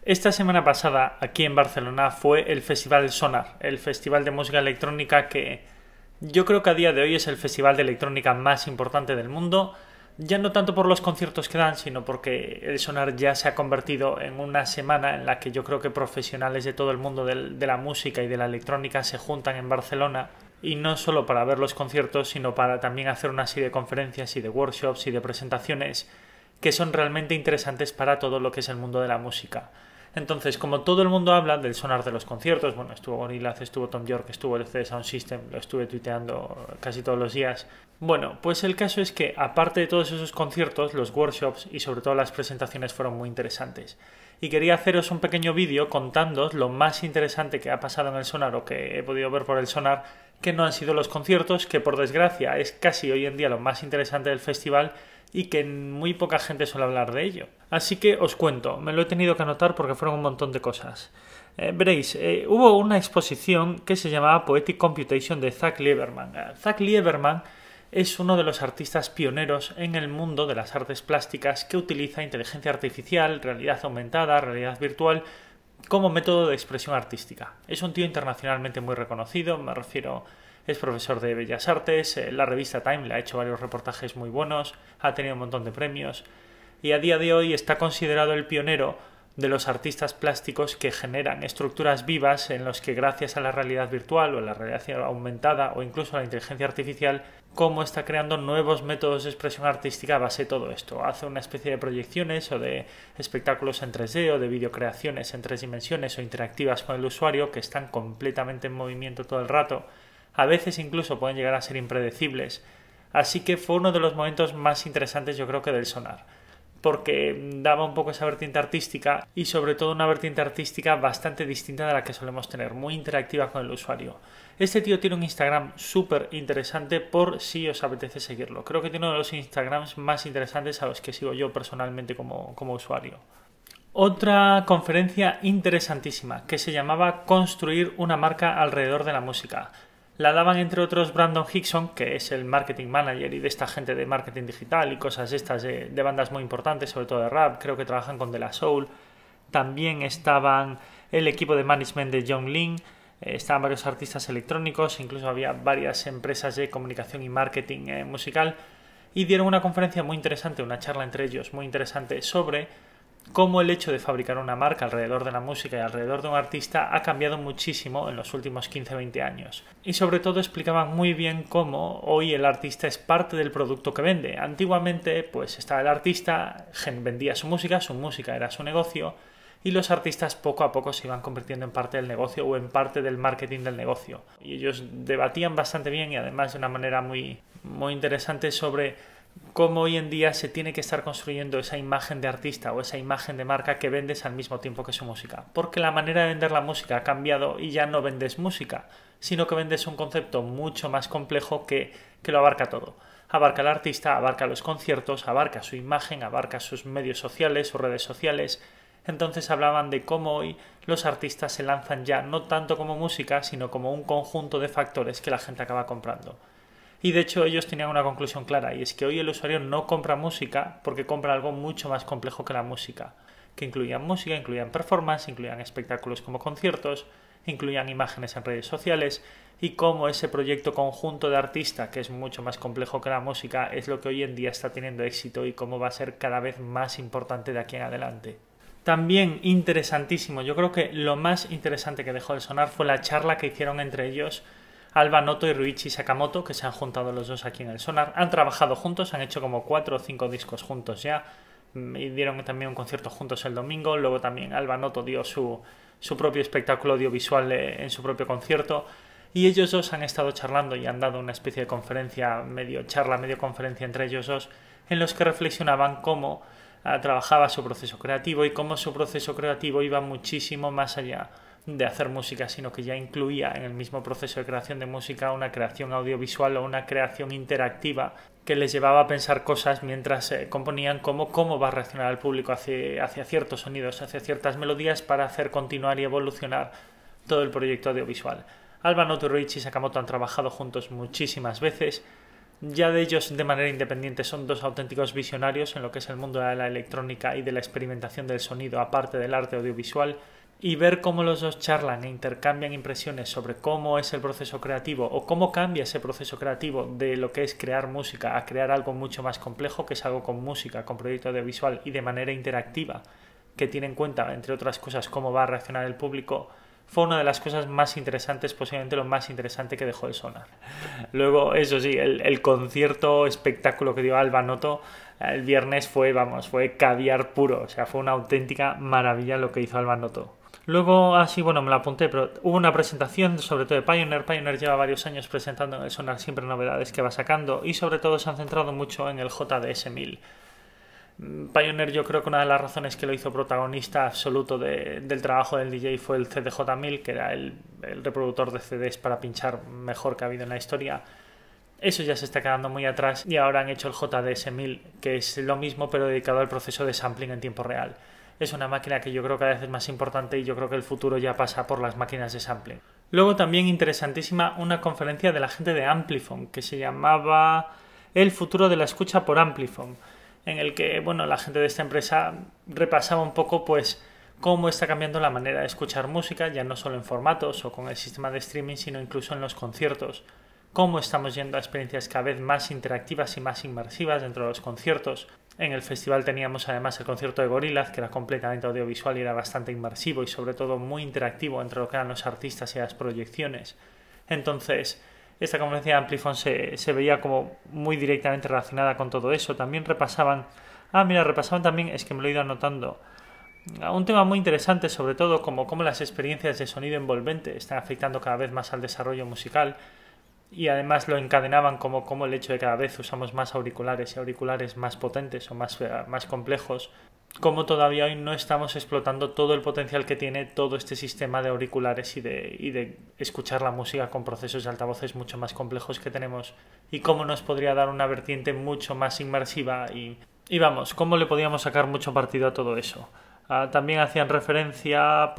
Esta semana pasada, aquí en Barcelona, fue el Festival Sonar, el festival de música electrónica que yo creo que a día de hoy es el festival de electrónica más importante del mundo, ya no tanto por los conciertos que dan, sino porque el Sonar ya se ha convertido en una semana en la que yo creo que profesionales de todo el mundo de la música y de la electrónica se juntan en Barcelona, y no solo para ver los conciertos, sino para también hacer una serie de conferencias y de workshops y de presentaciones que son realmente interesantes para todo lo que es el mundo de la música. Entonces, como todo el mundo habla del sonar de los conciertos, bueno, estuvo Gorillaz, estuvo Tom York, estuvo el CD Sound System, lo estuve tuiteando casi todos los días. Bueno, pues el caso es que, aparte de todos esos conciertos, los workshops y sobre todo las presentaciones fueron muy interesantes. Y quería haceros un pequeño vídeo contándoos lo más interesante que ha pasado en el sonar o que he podido ver por el sonar, que no han sido los conciertos, que por desgracia es casi hoy en día lo más interesante del festival y que muy poca gente suele hablar de ello. Así que os cuento, me lo he tenido que anotar porque fueron un montón de cosas. Veréis, hubo una exposición que se llamaba Poetic Computation de Zach Lieberman. Zach Lieberman es uno de los artistas pioneros en el mundo de las artes plásticas que utiliza inteligencia artificial, realidad aumentada, realidad virtual como método de expresión artística. Es un tío internacionalmente muy reconocido, me refiero... Es profesor de Bellas Artes, la revista Time le ha hecho varios reportajes muy buenos, ha tenido un montón de premios y a día de hoy está considerado el pionero de los artistas plásticos que generan estructuras vivas en los que gracias a la realidad virtual o la realidad aumentada o incluso a la inteligencia artificial, cómo está creando nuevos métodos de expresión artística a base de todo esto. Hace una especie de proyecciones o de espectáculos en 3D o de videocreaciones en 3 dimensiones o interactivas con el usuario que están completamente en movimiento todo el rato. A veces incluso pueden llegar a ser impredecibles. Así que fue uno de los momentos más interesantes yo creo que del sonar, porque daba un poco esa vertiente artística y sobre todo una vertiente artística bastante distinta de la que solemos tener, muy interactiva con el usuario. Este tío tiene un Instagram súper interesante por si os apetece seguirlo. Creo que tiene uno de los Instagrams más interesantes a los que sigo yo personalmente como usuario. Otra conferencia interesantísima que se llamaba Construir una marca alrededor de la música. La daban entre otros Brandon Hickson, que es el marketing manager y de esta gente de marketing digital y cosas estas de bandas muy importantes, sobre todo de rap, creo que trabajan con De La Soul. También estaban el equipo de management de John Lin, estaban varios artistas electrónicos, incluso había varias empresas de comunicación y marketing musical, y dieron una conferencia muy interesante, una charla entre ellos muy interesante sobre cómo el hecho de fabricar una marca alrededor de la música y alrededor de un artista ha cambiado muchísimo en los últimos 15-20 años. Y sobre todo explicaban muy bien cómo hoy el artista es parte del producto que vende. Antiguamente pues estaba el artista, vendía su música era su negocio y los artistas poco a poco se iban convirtiendo en parte del negocio o en parte del marketing del negocio. Y ellos debatían bastante bien y además de una manera muy interesante sobre cómo hoy en día se tiene que estar construyendo esa imagen de artista o esa imagen de marca que vendes al mismo tiempo que su música. Porque la manera de vender la música ha cambiado y ya no vendes música, sino que vendes un concepto mucho más complejo que lo abarca todo. Abarca al artista, abarca los conciertos, abarca su imagen, abarca sus medios sociales, sus redes sociales. Entonces hablaban de cómo hoy los artistas se lanzan ya no tanto como música, sino como un conjunto de factores que la gente acaba comprando. Y de hecho ellos tenían una conclusión clara, y es que hoy el usuario no compra música porque compra algo mucho más complejo que la música, que incluían música, incluían performance, incluían espectáculos como conciertos, incluían imágenes en redes sociales, y cómo ese proyecto conjunto de artista, que es mucho más complejo que la música, es lo que hoy en día está teniendo éxito y cómo va a ser cada vez más importante de aquí en adelante. También interesantísimo, yo creo que lo más interesante que dejó de sonar fue la charla que hicieron entre ellos Alba Noto y Ryuichi Sakamoto, que se han juntado los dos aquí en el Sonar. Han trabajado juntos, han hecho como 4 o 5 discos juntos ya. Y dieron también un concierto juntos el domingo. Luego también Alba Noto dio su propio espectáculo audiovisual en su propio concierto. Y ellos dos han estado charlando y han dado una especie de conferencia, medio charla, medio conferencia entre ellos dos, en los que reflexionaban cómo trabajaba su proceso creativo y cómo su proceso creativo iba muchísimo más allá de hacer música, sino que ya incluía en el mismo proceso de creación de música una creación audiovisual o una creación interactiva que les llevaba a pensar cosas mientras componían cómo va a reaccionar el público hacia ciertos sonidos, hacia ciertas melodías para hacer continuar y evolucionar todo el proyecto audiovisual. Alba Noto y Ryuichi Sakamoto han trabajado juntos muchísimas veces. Ya de ellos de manera independiente son dos auténticos visionarios en lo que es el mundo de la electrónica y de la experimentación del sonido, aparte del arte audiovisual, y ver cómo los dos charlan e intercambian impresiones sobre cómo es el proceso creativo o cómo cambia ese proceso creativo de lo que es crear música a crear algo mucho más complejo, que es algo con música, con proyecto audiovisual y de manera interactiva, que tiene en cuenta, entre otras cosas, cómo va a reaccionar el público, fue una de las cosas más interesantes, posiblemente lo más interesante que dejó el Sonar. Luego, eso sí, el concierto espectáculo que dio Alba Noto el viernes fue caviar puro, o sea, fue una auténtica maravilla lo que hizo Alba Noto. Luego, me lo apunté, pero hubo una presentación sobre todo de Pioneer. Pioneer lleva varios años presentando en el Sonar siempre novedades que va sacando y sobre todo se han centrado mucho en el JDS 1000. Pioneer, yo creo que una de las razones que lo hizo protagonista absoluto del trabajo del DJ fue el CDJ-1000, que era el reproductor de CDs para pinchar mejor que ha habido en la historia. Eso ya se está quedando muy atrás y ahora han hecho el JDS-1000, que es lo mismo pero dedicado al proceso de sampling en tiempo real. Es una máquina que yo creo cada vez es más importante y yo creo que el futuro ya pasa por las máquinas de sampling. Luego también interesantísima una conferencia de la gente de Amplifon que se llamaba El futuro de la escucha por Amplifon, en el que la gente de esta empresa repasaba un poco cómo está cambiando la manera de escuchar música, ya no solo en formatos o con el sistema de streaming, sino incluso en los conciertos. Cómo estamos yendo a experiencias cada vez más interactivas y más inmersivas dentro de los conciertos. En el festival teníamos además el concierto de Gorillaz, que era completamente audiovisual y era bastante inmersivo y sobre todo muy interactivo entre lo que eran los artistas y las proyecciones. Entonces, esta conferencia de Amplifon se veía como muy directamente relacionada con todo eso. También repasaban también, es que me lo he ido anotando, un tema muy interesante, sobre todo cómo las experiencias de sonido envolvente están afectando cada vez más al desarrollo musical. Y además lo encadenaban como el hecho de que cada vez usamos más auriculares y auriculares más potentes o más complejos, como todavía hoy no estamos explotando todo el potencial que tiene todo este sistema de auriculares y de escuchar la música con procesos de altavoces mucho más complejos que tenemos, y cómo nos podría dar una vertiente mucho más inmersiva y cómo le podíamos sacar mucho partido a todo eso. También hacían referencia a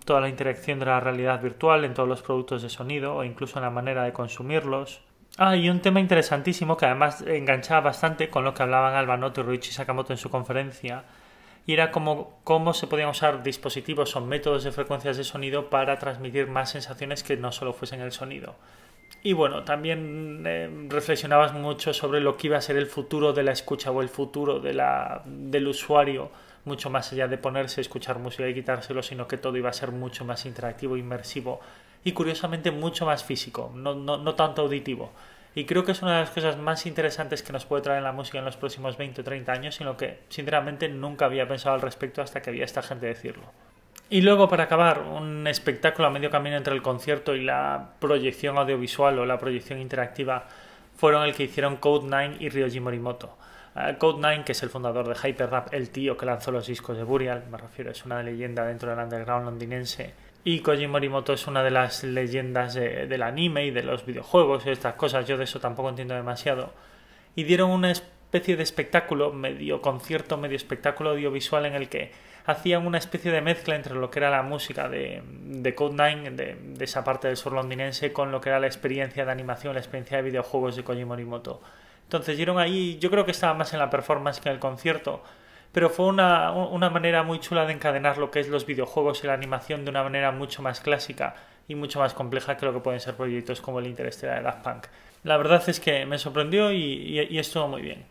toda la interacción de la realidad virtual en todos los productos de sonido o incluso en la manera de consumirlos. Y un tema interesantísimo que además enganchaba bastante con lo que hablaban Alba Noto y Ryuichi Sakamoto en su conferencia, y era cómo se podían usar dispositivos o métodos de frecuencias de sonido para transmitir más sensaciones que no solo fuesen el sonido. Y también reflexionabas mucho sobre lo que iba a ser el futuro de la escucha o el futuro del usuario, mucho más allá de ponerse a escuchar música y quitárselo, sino que todo iba a ser mucho más interactivo, inmersivo y curiosamente mucho más físico, no tanto auditivo. Y creo que es una de las cosas más interesantes que nos puede traer la música en los próximos 20 o 30 años, sino que sinceramente nunca había pensado al respecto hasta que había esta gente decirlo. Y luego, para acabar, un espectáculo a medio camino entre el concierto y la proyección audiovisual o la proyección interactiva fueron el que hicieron Code9 y Ryoji Morimoto. Code9, que es el fundador de Hyperrap, el tío que lanzó los discos de Burial, me refiero, es una leyenda dentro del underground londinense, y Koji Morimoto es una de las leyendas del anime y de los videojuegos y estas cosas, yo de eso tampoco entiendo demasiado, y dieron una especie de espectáculo, medio concierto, medio espectáculo audiovisual en el que hacían una especie de mezcla entre lo que era la música de Code9, de esa parte del sur londinense, con lo que era la experiencia de animación, la experiencia de videojuegos de Koji Morimoto. Entonces dieron ahí, yo creo que estaba más en la performance que en el concierto, pero fue una manera muy chula de encadenar lo que es los videojuegos y la animación de una manera mucho más clásica y mucho más compleja que lo que pueden ser proyectos como el Interstellar de Daft Punk. La verdad es que me sorprendió y estuvo muy bien.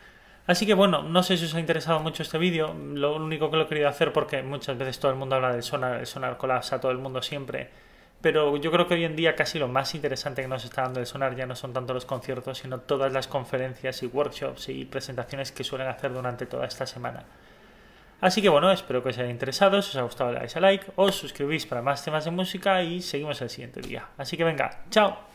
Así que no sé si os ha interesado mucho este vídeo, lo único que lo he querido hacer porque muchas veces todo el mundo habla del Sonar, el Sonar colapsa a todo el mundo siempre, pero yo creo que hoy en día casi lo más interesante que nos está dando el Sonar ya no son tanto los conciertos, sino todas las conferencias y workshops y presentaciones que suelen hacer durante toda esta semana. Así que espero que os haya interesado, si os ha gustado le dais a like, os suscribís para más temas de música y seguimos el siguiente día. Así que venga, ¡chao!